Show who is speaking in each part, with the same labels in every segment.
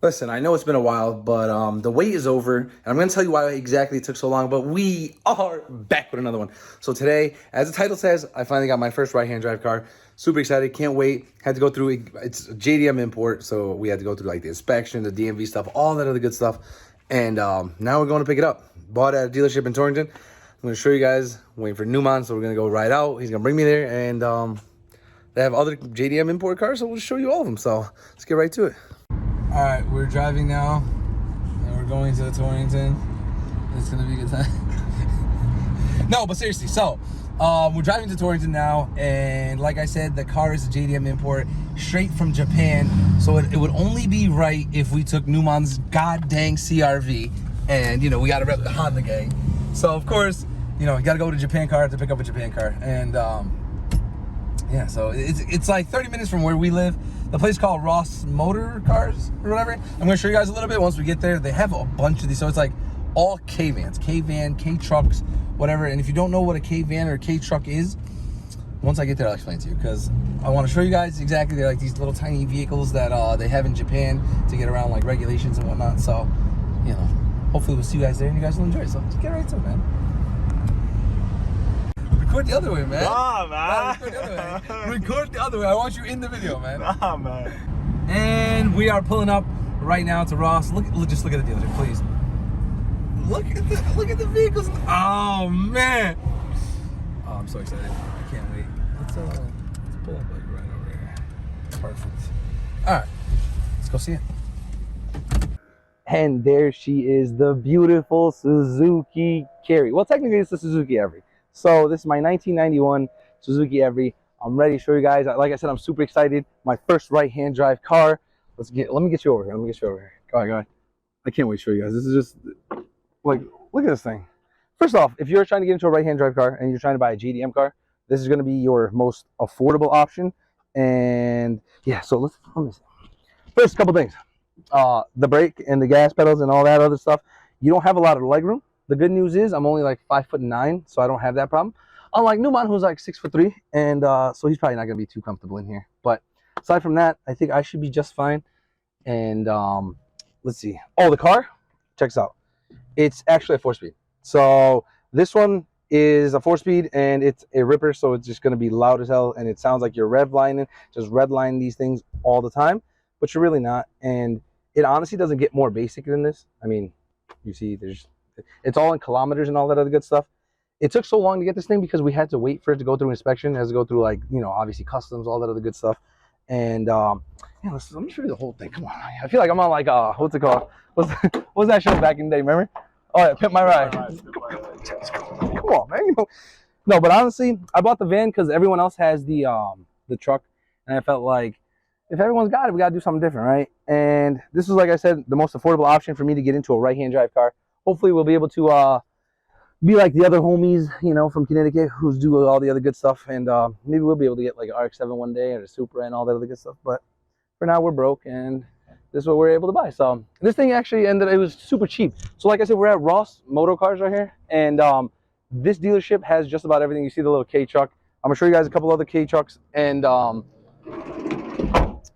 Speaker 1: Listen, I know it's been a while, but the wait is over, and I'm going to tell you why exactly it took so long. But we are back with another one. So today, as the title says, I finally got my first right-hand drive car. Super excited, can't wait. Had to go through it's a JDM import, so we had to go through like the inspection, the DMV stuff, all that other good stuff, and now we're going to pick it up. Bought at a dealership in Torrington. I'm going to show you guys. Waiting for Newman, so we're going to go right out. He's going to bring me there, and they have other JDM import cars, so we'll show you all of them. So let's get right to it. All right, we're driving now, and we're going to Torrington. It's gonna be a good time. No, but seriously, so we're driving to Torrington now, and like I said, the car is a JDM import straight from Japan. So it would only be right if we took Newman's god dang CRV, and you know we got to rep the Honda gang. So of course, you know, you got to go to Japan car to pick up a Japan car, and yeah, so it's like 30 minutes from where we live. The place called Ross Motor Cars or whatever. I'm gonna show you guys a little bit once we get there. They have a bunch of these, so it's like all K-vans, K-van, K-trucks, whatever. And if you don't know what a K-van or a K-truck is, once I get there, I'll explain to you, because I want to show you guys exactly. They're like these little tiny vehicles that they have in Japan to get around like regulations and whatnot. So, you know, hopefully we'll see you guys there and you guys will enjoy it. So let's get right to it, man. Record the other way, man.
Speaker 2: Nah, man.
Speaker 1: Record the other way. Record the other way. I want you in the video, man.
Speaker 2: Nah, man.
Speaker 1: And we are pulling up right now to Ross. Just look at the dealership, please. Look at the vehicles. Oh man. Oh, I'm so excited. I can't wait. Let's pull up like right over here. Perfect. All right, let's go see it. And there she is, the beautiful Suzuki Carry. Well, technically it's the Suzuki Every. So this is my 1991 Suzuki Every. I'm ready to show you guys. Like I said, I'm super excited. My first right-hand drive car. Let me get you over here. Go ahead. I can't wait to show you guys. This is just like, look at this thing. First off, if you're trying to get into a right-hand drive car and you're trying to buy a JDM car, this is going to be your most affordable option. And yeah, so let me see. First, couple things. The brake and the gas pedals and all that other stuff. You don't have a lot of leg room. The good news is I'm only like 5'9", so I don't have that problem. Unlike Newman, who's like 6'3", and so he's probably not gonna be too comfortable in here. But aside from that, I think I should be just fine. And let's see. Oh, the car, check this out. It's actually a 4-speed. So this one is a 4-speed, and it's a ripper, so it's just gonna be loud as hell, and it sounds like you're redlining, just redlining these things all the time, but you're really not. And it honestly doesn't get more basic than this. I mean, you see, it's all in kilometers and all that other good stuff. It took so long to get this thing because we had to wait for it to go through inspection. It has to go through, like, you know, obviously customs, all that other good stuff. And yeah, let me show you the whole thing. Come on, I feel like I'm on like what's it called? What's that show back in the day? Remember? Oh yeah, Pimp My Ride. Come on, man. You know. No, but honestly, I bought the van because everyone else has the truck, and I felt like if everyone's got it, we got to do something different, right? And this was, like I said, the most affordable option for me to get into a right-hand drive car. Hopefully, we'll be able to be like the other homies, you know, from Connecticut who's do all the other good stuff. And maybe we'll be able to get like an RX-7 one day or a Supra and all that other good stuff. But for now, we're broke, and this is what we're able to buy. So this thing actually it was super cheap. So like I said, we're at Ross Motor Cars right here. And this dealership has just about everything. You see the little K truck. I'm going to show you guys a couple other K trucks. And let me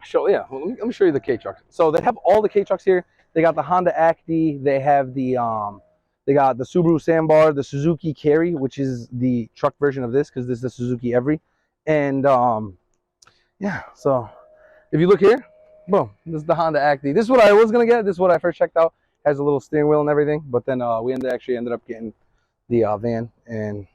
Speaker 1: show you the K trucks. So they have all the K trucks here. They got the Honda Acti. They have the they got the Subaru Sandbar, the Suzuki Carry, which is the truck version of this, because this is the Suzuki Every. And yeah, so if you look here, boom, this is the Honda Acti. This is what I was gonna get. This is what I first checked out. Has a little steering wheel and everything. But then we ended up getting the van. And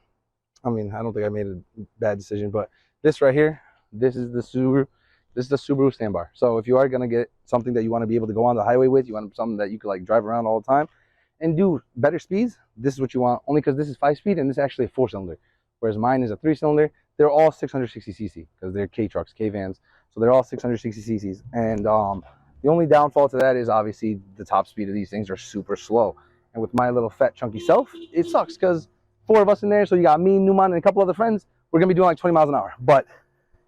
Speaker 1: I mean, I don't think I made a bad decision. But this right here, this is the Subaru. This is the Subaru Sandbar. So if you are gonna get something that you want to be able to go on the highway with, you want something that you could like drive around all the time and do better speeds, this is what you want. Only because this is 5-speed and this is actually a 4-cylinder, whereas mine is a 3-cylinder. They're all 660 cc because they're K trucks, K vans, so they're all 660 cc's. And the only downfall to that is obviously the top speed of these things are super slow. And with my little fat chunky self, it sucks because 4 of us in there, so you got me, Newman, and a couple other friends. We're gonna be doing like 20 miles an hour, but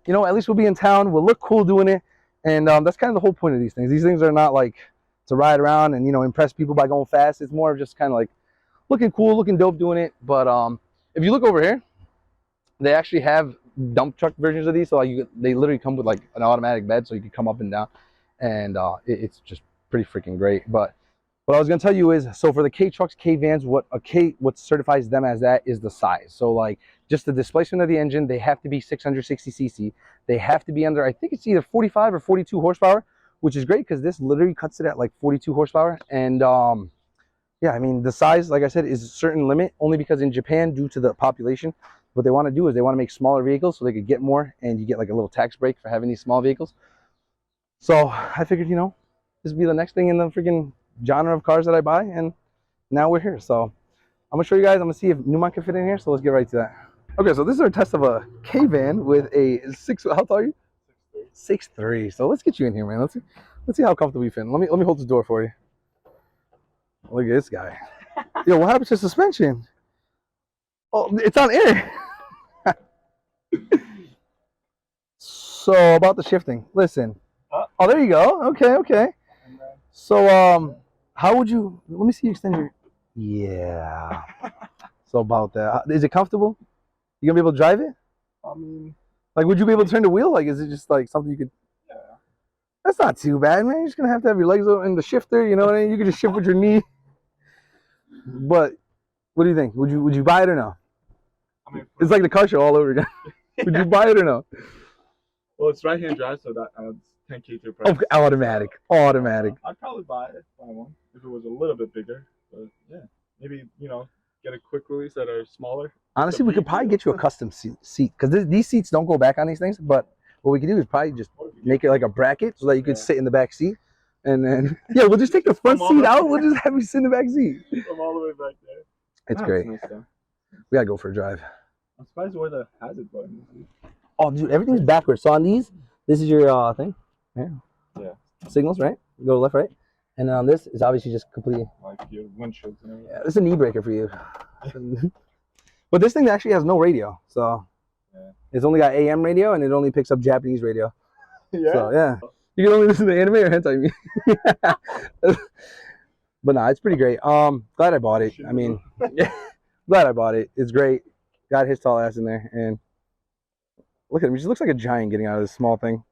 Speaker 1: you know, at least we'll be in town. We'll look cool doing it. And that's kind of the whole point of these things. These things are not like to ride around and, you know, impress people by going fast. It's more of just kind of like looking cool, looking dope doing it. But if you look over here, they actually have dump truck versions of these. So like they literally come with like an automatic bed, so you can come up and down. And it's just pretty freaking great. But what I was gonna tell you is, so for the K trucks, K vans, what certifies them as that is the size. So like just the displacement of the engine, they have to be 660 cc. They have to be under, I think it's either 45 or 42 horsepower, which is great because this literally cuts it at like 42 horsepower. And yeah, I mean the size, like I said, is a certain limit, only because in Japan, due to the population, what they want to do is they want to make smaller vehicles so they could get more, and you get like a little tax break for having these small vehicles. So I figured, this would be the next thing in the freaking genre of cars that I buy, and now we're here. So I'm gonna show you guys. I'm gonna see if Newmont can fit in here. So let's get right to that. Okay, so this is our test of a K van with a six. How tall are you? 6'3". So let's get you in here, man. Let's see how comfortable you fit. Let me hold the door for you. Look at this guy. Yo, what happened to suspension? Oh, it's on air. So about the shifting. Listen. Oh, there you go. Okay. So how would you? Let me see you extend your. Yeah. So about that, is it comfortable? You gonna be able to drive it?
Speaker 2: I mean,
Speaker 1: like, would you be able to turn the wheel? Like, is it just like something you could?
Speaker 2: Yeah.
Speaker 1: That's not too bad, man. You're just gonna have to have your legs in the shifter. You know what I mean? You can just shift with your knee. But what do you think? Would you buy it or no?
Speaker 2: I mean,
Speaker 1: it's like the car show all over again. Would you buy it or no?
Speaker 2: Well, it's right-hand drive, so that adds 10K to the price.
Speaker 1: Okay, automatic.
Speaker 2: I'd probably buy one if it was a little bit bigger. But yeah, maybe get a quick release that are smaller.
Speaker 1: Honestly, we could probably get you a custom seat because these seats don't go back on these things. But what we could do is probably just make it like a bracket so that you could sit in the back seat, and then we'll just take the front seat out. We'll just have you sit in the back seat.
Speaker 2: From all the way back there.
Speaker 1: It's great. Nice, we gotta go for a drive.
Speaker 2: I'm surprised where the hazard button is.
Speaker 1: Oh, dude, everything's backwards. So on these, this is your thing. Yeah. Signals, right? Go left, right. And then on this is obviously just completely
Speaker 2: like your windshields and everything.
Speaker 1: Yeah, this is a knee breaker for you. But this thing actually has no radio, so it's only got AM radio, and it only picks up Japanese radio.
Speaker 2: Yeah.
Speaker 1: So yeah, you can only listen to anime or hentai. But nah, it's pretty great. Glad I bought it. I mean, glad I bought it. It's great. Got his tall ass in there, and look at him. He just looks like a giant getting out of this small thing.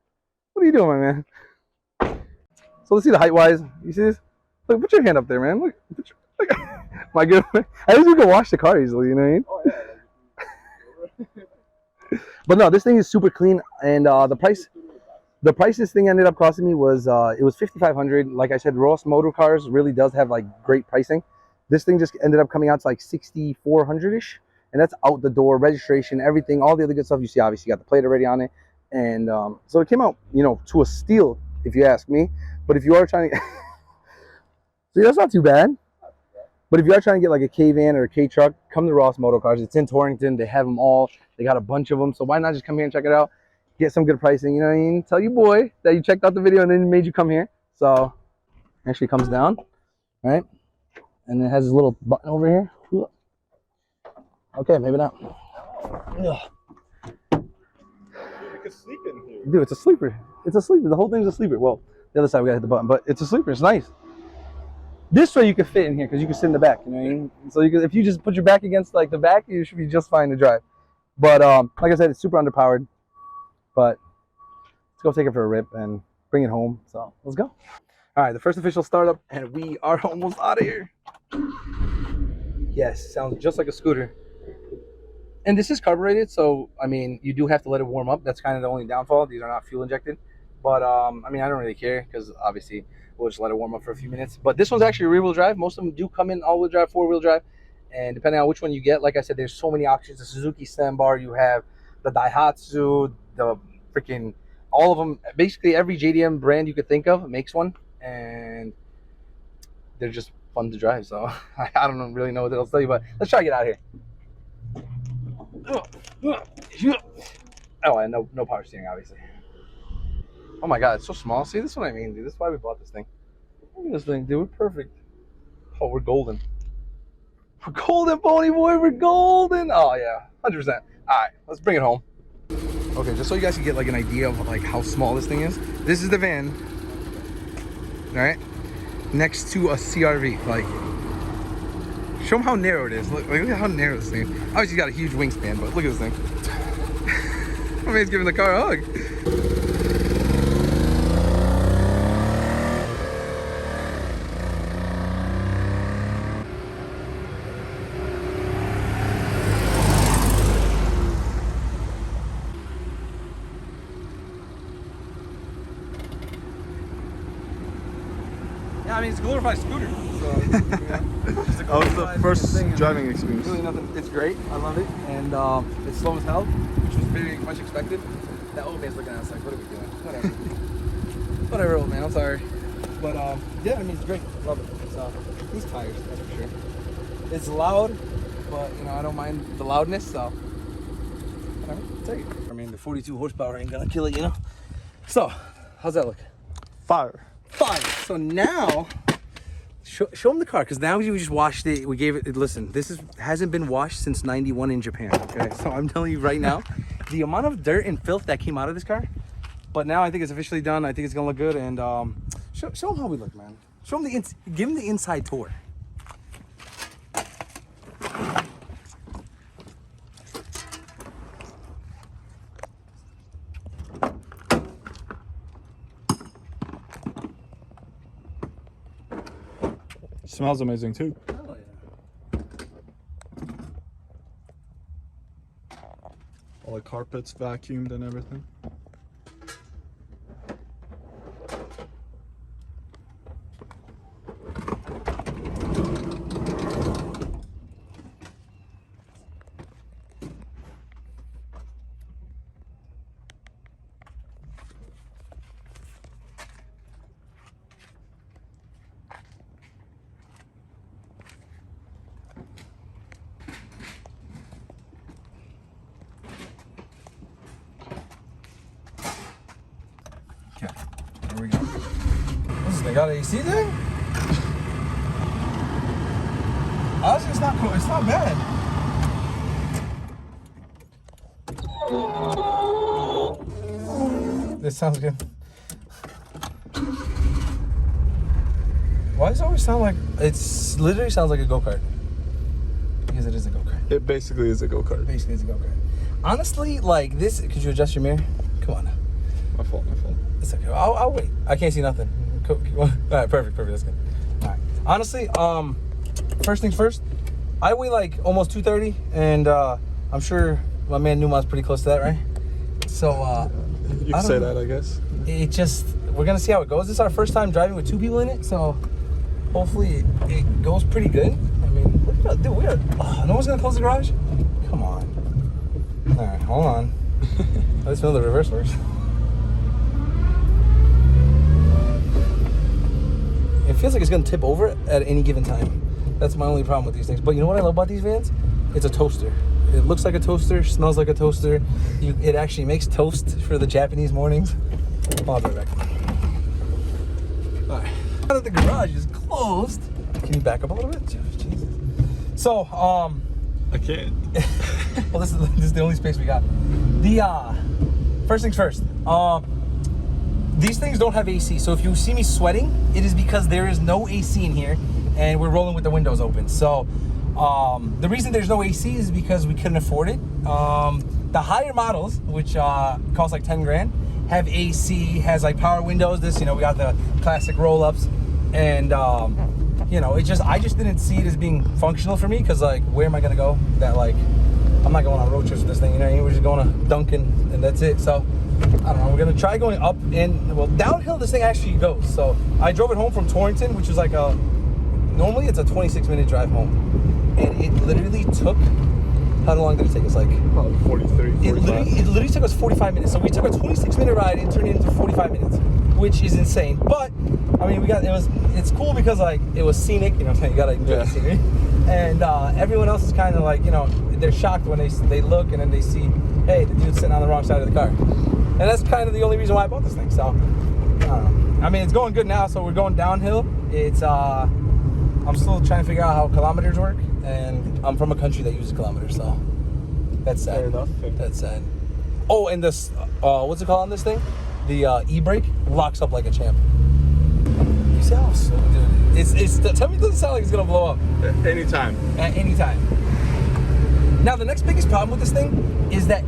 Speaker 1: What are you doing, my man? So let's see the height wise. You see this? Look, put your hand up there, man. Look. My good. At least we can wash the car easily, you know what I mean?
Speaker 2: Oh yeah.
Speaker 1: But no, this thing is super clean, and the price this thing ended up costing me was it was $5,500. Like I said, Ross Motor Cars really does have like great pricing. This thing just ended up coming out to like $6,400-ish, and that's out the door, registration, everything, all the other good stuff. You see, obviously, you got the plate already on it, and so it came out, to a steal, if you ask me. But if you are trying to, see, that's not too bad. But if you are trying to get like a K van or a K truck, come to Ross Motor Cars. It's in Torrington. They have them all. They got a bunch of them. So why not just come here and check it out? Get some good pricing. You know what I mean? Tell your boy that you checked out the video and then made you come here. So it actually comes down, right? And it has this little button over here. Okay, maybe not.
Speaker 2: You can sleep in here.
Speaker 1: Dude, it's a sleeper. It's a sleeper. The whole thing's a sleeper. Well, the other side we gotta hit the button, but it's a sleeper. It's nice. This way you can fit in here because you can sit in the back. You know what I mean? So you can, if you just put your back against like the back, you should be just fine to drive. But like I said, it's super underpowered. But let's go take it for a rip and bring it home. So let's go. All right, the first official startup, and we are almost out of here. Yes, sounds just like a scooter. And this is carbureted, so I mean, you do have to let it warm up. That's kind of the only downfall. These are not fuel injected. But I mean, I don't really care because obviously we'll just let it warm up for a few minutes. But this one's actually rear-wheel drive. Most of them do come in all-wheel drive, four-wheel drive. And depending on which one you get, like I said, there's so many options. The Suzuki Bar, you have the Daihatsu, the freaking, all of them. Basically, every JDM brand you could think of makes one. And they're just fun to drive. So I don't really know what else to tell you, but let's try to get out of here. Oh, and no power steering, obviously. Oh my god, it's so small. See, this is what I mean, dude. This is why we bought this thing. Look at this thing, dude. We're perfect. Oh, we're golden. We're golden, pony boy. We're golden. Oh yeah, 100%. All right, let's bring it home. Okay, just so you guys can get like an idea of like how small this thing is. This is the van. All right, next to a CRV. Like, show them how narrow it is. Look at how narrow this thing is. Obviously, you got a huge wingspan, but look at this thing. My man's giving the car a hug. Yeah, I mean, it's a glorified scooter. So, you know, just a
Speaker 2: How was the
Speaker 1: glorified
Speaker 2: first
Speaker 1: thing, and
Speaker 2: driving experience?
Speaker 1: really nothing. It's great. I love it. And it's slow as hell, which was very much expected. That old man's looking at us like, what are we doing? Whatever. Whatever, old man. I'm sorry. But yeah, I mean, it's great. Love it. It's these tires, that's for sure. It's loud, but you know, I don't mind the loudness, so whatever. Take it. I mean, the 42 horsepower ain't gonna kill it, you know? So, how's that look?
Speaker 2: Fire.
Speaker 1: Fine. So now, show them the car, because now we just washed it. We gave it, listen, hasn't been washed since 91 in Japan, okay? So I'm telling you right now, the amount of dirt and filth that came out of this car, but now I think it's officially done. I think it's gonna look good, and show them how we look, man. Show them give them the inside tour.
Speaker 2: Smells amazing too.
Speaker 1: Oh, yeah.
Speaker 2: All the carpets vacuumed and everything.
Speaker 1: Okay, here we go. What's this thing? Got an AC thing? Honestly, it's not cool. It's not bad. This sounds good. Why does it always sound like it's literally sounds like a go-kart? Because it is a go-kart.
Speaker 2: It basically is a go-kart.
Speaker 1: Basically, it's a go-kart. Honestly, like this. Could you adjust your mirror? Come on.
Speaker 2: My fault.
Speaker 1: It's okay. I'll wait. I can't see nothing. Cool. All right, perfect. That's good. All right. Honestly, first things first. I weigh like almost 230, and I'm sure my man Numa's pretty close to that, right? So
Speaker 2: You can say that, I guess.
Speaker 1: We're gonna see how it goes. This is our first time driving with two people in it, so hopefully it goes pretty good. I mean, look at, dude, no one's gonna close the garage? Come on. All right, hold on. Let's feel the reverse first. It feels like it's gonna tip over at any given time. That's my only problem with these things. But you know what I love about these vans? It's a toaster. It looks like a toaster, smells like a toaster. It actually makes toast for the Japanese mornings. I'll be right back. All right. Now that the garage is closed, can you back up a little bit? Jesus. So,
Speaker 2: I can't.
Speaker 1: well, this is the only space we got. First things first. These things don't have AC, so if you see me sweating, it is because there is no AC in here, and we're rolling with the windows open. So, the reason there's no AC is because we couldn't afford it. The higher models, which cost like 10 grand, have AC, has like power windows. This, you know, we got the classic roll-ups, and you know, I just didn't see it as being functional for me, because like, where am I gonna go? That like, I'm not going on road trips with this thing, you know. We're just going to Dunkin' and that's it. So I don't know. We're gonna try going up and well downhill. This thing actually goes. So I drove it home from Torrington, which is like normally it's a 26-minute drive home, and it literally took. How long did it take us? Like
Speaker 2: Probably 43, 45.
Speaker 1: It literally took us 45 minutes. So we took a 26-minute ride and turned it into 45 minutes, which is insane. But I mean, it's cool because like it was scenic. You know what I'm saying? You gotta enjoy the scenery. And everyone else is kind of like, you know, they're shocked when they look and then they see, hey, the dude's sitting on the wrong side of the car. And that's kind of the only reason why I bought this thing. So I don't know. I mean, it's going good now. So we're going downhill. It's I'm still trying to figure out how kilometers work, and I'm from a country that uses kilometers, so that's sad.
Speaker 2: Fair enough.
Speaker 1: That's sad. Oh, and this, what's it called on this thing? The e-brake locks up like a champ. You see how slow, dude? Tell me it doesn't sound like it's gonna blow up.
Speaker 2: At any time.
Speaker 1: At any time. Now, the next biggest problem with this thing is that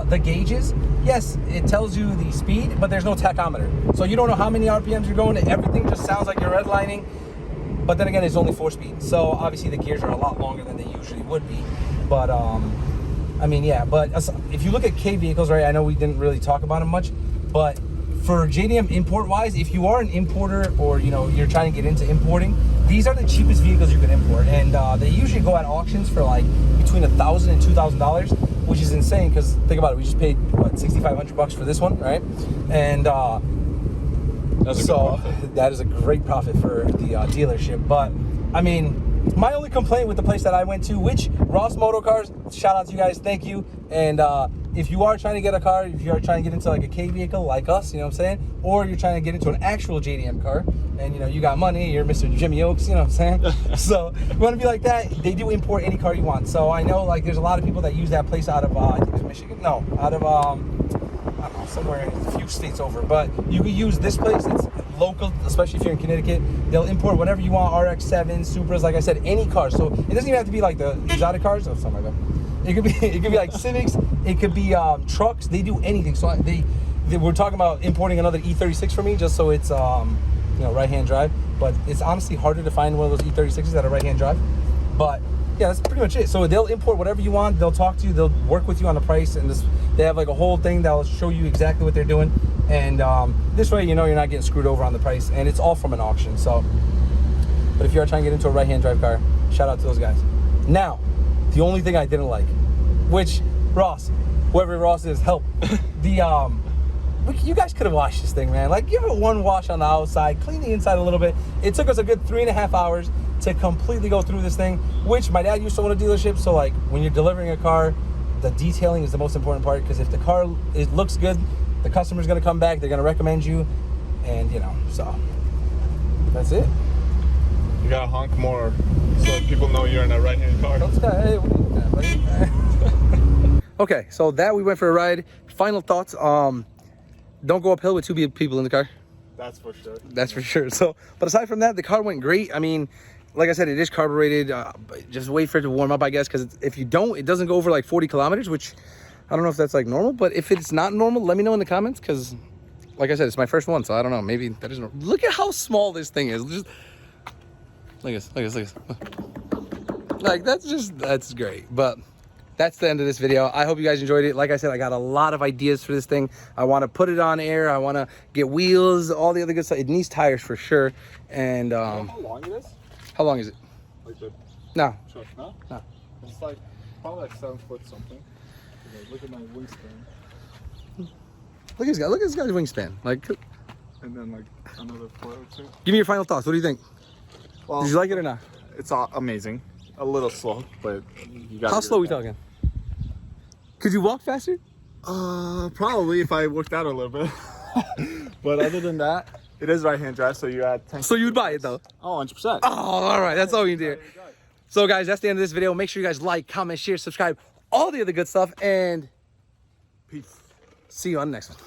Speaker 1: the gauges, yes, it tells you the speed, but there's no tachometer. So you don't know how many RPMs you're going, everything just sounds like you're redlining. But then again, it's only 4-speed. So obviously the gears are a lot longer than they usually would be. But, I mean, yeah. But if you look at Kei vehicles, right, I know we didn't really talk about them much, but for JDM import wise, if you are an importer or you're trying to get into importing, these are the cheapest vehicles you can import, and they usually go at auctions for like between $1,000 and $2,000, which is insane because think about it, we just paid what, $6,500 for this one, right? And
Speaker 2: That's a good profit.
Speaker 1: that is a great profit for the dealership. But I mean, my only complaint with the place that I went to, which Ross Motor Cars, shout out to you guys, thank you. And if you are trying to get a car, if you are trying to get into like a K vehicle like us, you know what I'm saying, or you're trying to get into an actual JDM car, and you got money, you're Mr. Jimmy Oaks, you know what I'm saying? So you want to be like that, they do import any car you want. So I know like there's a lot of people that use that place out of I think it's Michigan, no, out of I don't know, somewhere a few states over, but you can use this place. It's local, especially if you're in Connecticut. They'll import whatever you want, RX-7, Supras, like I said, any car. So it doesn't even have to be like the exotic cars or something like that. It could be like Civics. It could be trucks. They do anything. So we're talking about importing another E36 for me, just so it's right-hand drive. But it's honestly harder to find one of those E36s that are right-hand drive. But yeah, that's pretty much it. So they'll import whatever you want. They'll talk to you. They'll work with you on the price, and they have like a whole thing that'll show you exactly what they're doing. And this way, you're not getting screwed over on the price, and it's all from an auction. So, but if you are trying to get into a right-hand drive car, shout out to those guys. Now, the only thing I didn't like, which Ross, whoever Ross is, help. You guys could have washed this thing, man. Like, give it one wash on the outside, clean the inside a little bit. It took us a good 3.5 hours to completely go through this thing, which my dad used to own a dealership. So like when you're delivering a car, the detailing is the most important part, because if the car looks good, the customer's gonna come back, they're gonna recommend you, and so that's it.
Speaker 2: You gotta honk more so people know you're in a right-hand car.
Speaker 1: Hey, what are you looking at, buddy? Okay, so that we went for a ride. Final thoughts. Don't go uphill with two people in the car.
Speaker 2: That's for sure.
Speaker 1: That's for sure. So, but aside from that, the car went great. I mean, like I said, it is carbureted. Just wait for it to warm up, I guess, because if you don't, it doesn't go over like 40 kilometers, which I don't know if that's like normal. But if it's not normal, let me know in the comments, because like I said, it's my first one, so I don't know. Maybe that isn't. Look at how small this thing is. Just look at this. Like that's great. But that's the end of this video. I hope you guys enjoyed it. Like I said, I got a lot of ideas for this thing. I want to put it on air. I want to get wheels, all the other good stuff. It needs tires for sure. And
Speaker 2: how long it is?
Speaker 1: How long is it?
Speaker 2: Like the
Speaker 1: No.
Speaker 2: truck, no?
Speaker 1: No.
Speaker 2: It's like probably like 7 foot something. Look at my wingspan.
Speaker 1: Look at this guy's wingspan. Like,
Speaker 2: And then like another foot or two.
Speaker 1: give me your final thoughts. What do you think?
Speaker 2: Well,
Speaker 1: Did you like it or not?
Speaker 2: it's amazing. A little slow, but you got.
Speaker 1: How slow are we talking? Could you walk faster?
Speaker 2: Probably if I worked out a little bit. But other than that, it is right-hand drive, so you add 10.
Speaker 1: So you'd buy it though?
Speaker 2: Oh, 100%.
Speaker 1: Oh, all right. That's all you do. So guys, that's the end of this video. Make sure you guys like, comment, share, subscribe, all the other good stuff, and
Speaker 2: Peace.
Speaker 1: see you on the next one.